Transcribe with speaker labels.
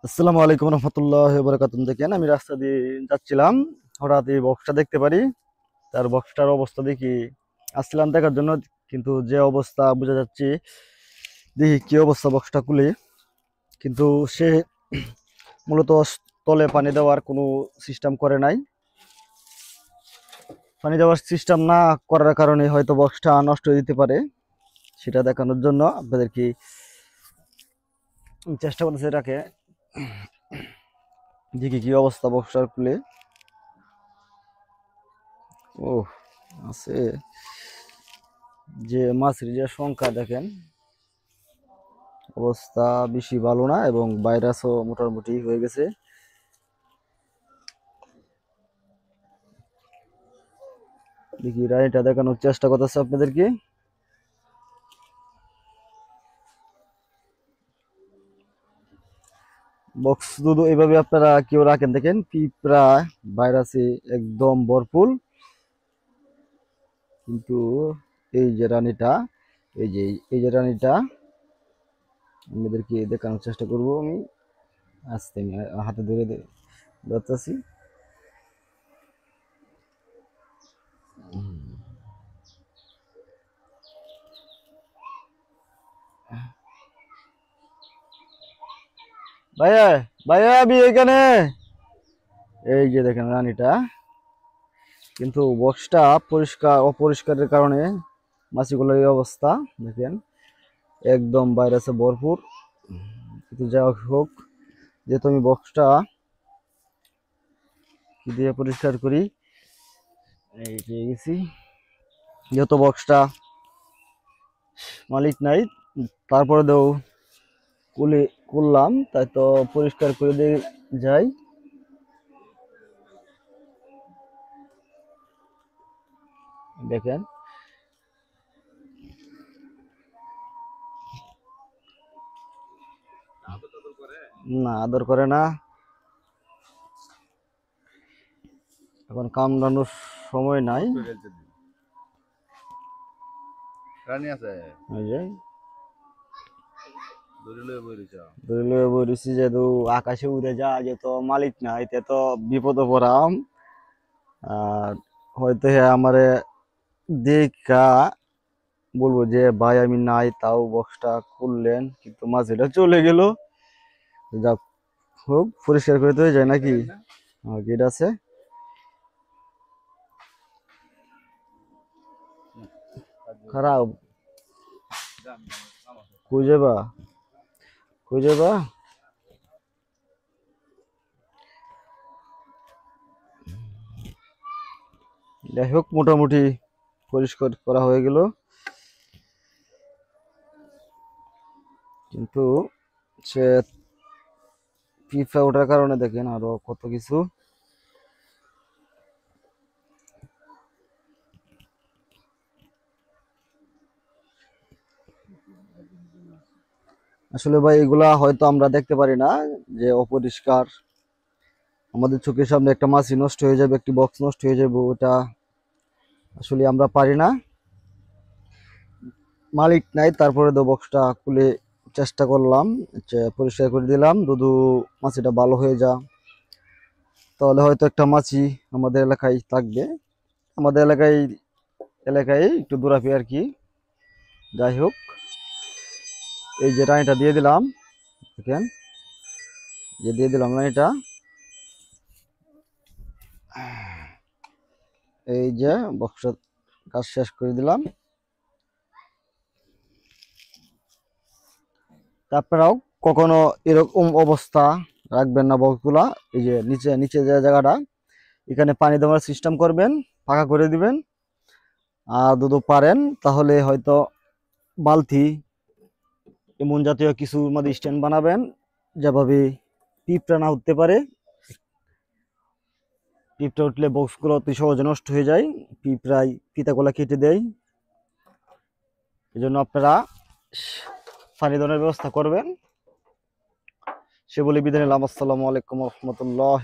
Speaker 1: আসসালামু আলাইকুম রহমতুল্লাহ বরকাতুম। দেখেন আমি রাস্তা দিয়ে যাচ্ছিলাম, হঠাৎ এই বক্সটা দেখতে পারি। তার বক্সটার অবস্থা দেখি, আসছিলাম দেখার জন্য, কিন্তু যে অবস্থা বোঝা যাচ্ছে, দেখি কি অবস্থা বক্সটা খুলে। কিন্তু সে মূলত তলে পানি দেওয়ার কোনো সিস্টেম করে নাই। পানি দেওয়ার সিস্টেম না করার কারণে হয়তো বক্সটা নষ্ট হয়ে যেতে পারে। সেটা দেখানোর জন্য আপনাদেরকে চেষ্টা করতেছি এটাকে, দেখি কি অবস্থা বক্সটার খুলে। ও আছে যে মাছের যে সংখ্যা দেখেন, অবস্থা বেশি ভালো না এবং ভাইরাসও মোটামুটি হয়ে গেছে। দেখি রানিটা দেখানোর চেষ্টা করতেছে আপনাদেরকে। বক্স দুধ এইভাবে আপনারা কেউ রাখেন, দেখেন পিঁপড়া ভাইরাসে একদম ভরপুর। কিন্তু এই যে রানীটা, এই যে রানীটা আপনাদেরকে দেখানোর চেষ্টা করব আমি। আস্তে আমি হাতে ধরে যাচ্ছি। ভাইয়া, ভাইয়া আমি এখানে। এই যে দেখেন রানীটা, কিন্তু বক্সটা অপরিষ্কারের কারণে মাছিগুলোর এই অবস্থা দেখেন, একদম ভাইরাসে ভরপুর। কিন্তু যা হোক, যেহেতু আমি বক্সটা কি দিয়ে পরিষ্কার করি, এই পেয়ে গেছি। যেহেতু বক্সটা মালিক নাই, তারপরে দেও করলাম, তাই তো পরিষ্কার করে দিয়ে যাই। দেখেন না, আদর করে না। এখন কামড়ানোর সময় নাই। ওই যে যেহেতু আকাশে উড়ে যা, যেহেতু মালিক নাই, তে তো বিপদে পড়াম। আর হয়তো হ্যাঁ আমারে দেখা বলবো যে ভাই আমি নাই, তাও বক্সটা খুললেন, কিন্তু মাঝিটা চলে গেল। যাক হোক, পরিষ্কার করে তো যায় নাকি। গেট আছে, খারাপ। কই যাবা, কই যাবা? যাই হোক, মোটামুটি পরিষ্কার করা হয়ে গেল, কিন্তু সে ফিফা ওঠার কারণে দেখেন আরো কত কিছু। আসলে ভাই এগুলা হয়তো আমরা দেখতে পারি না, যে অপরিষ্কার। আমাদের চোখের সামনে একটা মাছি নষ্ট হয়ে যাবে, একটি বক্স নষ্ট হয়ে যাবে, ওটা আসলে আমরা পারি না। মালিক নাই, তারপরে তো বক্সটা খুলে চেষ্টা করলাম, পরিষ্কার করে দিলাম। দুধু মাছিটা ভালো হয়ে যা, তাহলে হয়তো একটা মাছি আমাদের এলাকায় থাকবে। আমাদের এলাকায় এলাকায় একটু দূরাপি আর কি। যাই হোক, এই যে রানিটা দিয়ে দিলাম, দেখেন যে দিয়ে দিলাম রানিটা। এই যে বক্সটা কাজ শেষ করে দিলাম। আপনারাও কখনো এরকম অবস্থা রাখবেন না বক্সগুলা। এই যে নিচে নিচে যে জায়গাটা, এখানে পানি দেওয়ার সিস্টেম করবেন, ফাঁকা করে দিবেন। আর যদি পারেন তাহলে হয়তো বালতি এমন জাতীয় কিছু মধ্যে স্ট্যান্ড বানাবেন, যেভাবে পিঁপড়া না উঠতে পারে। পিঁপড়া উঠলে বক্সগুলো অতি সহজে নষ্ট হয়ে যায়, পিঁপড়ায় ফিতাগুলা কেটে দেয়। এই জন্য আপনারা পানি দেওয়ার ব্যবস্থা করবেন। সে বলে বিদায় নিলাম। আসসালামু আলাইকুম রহমতুল্লাহ।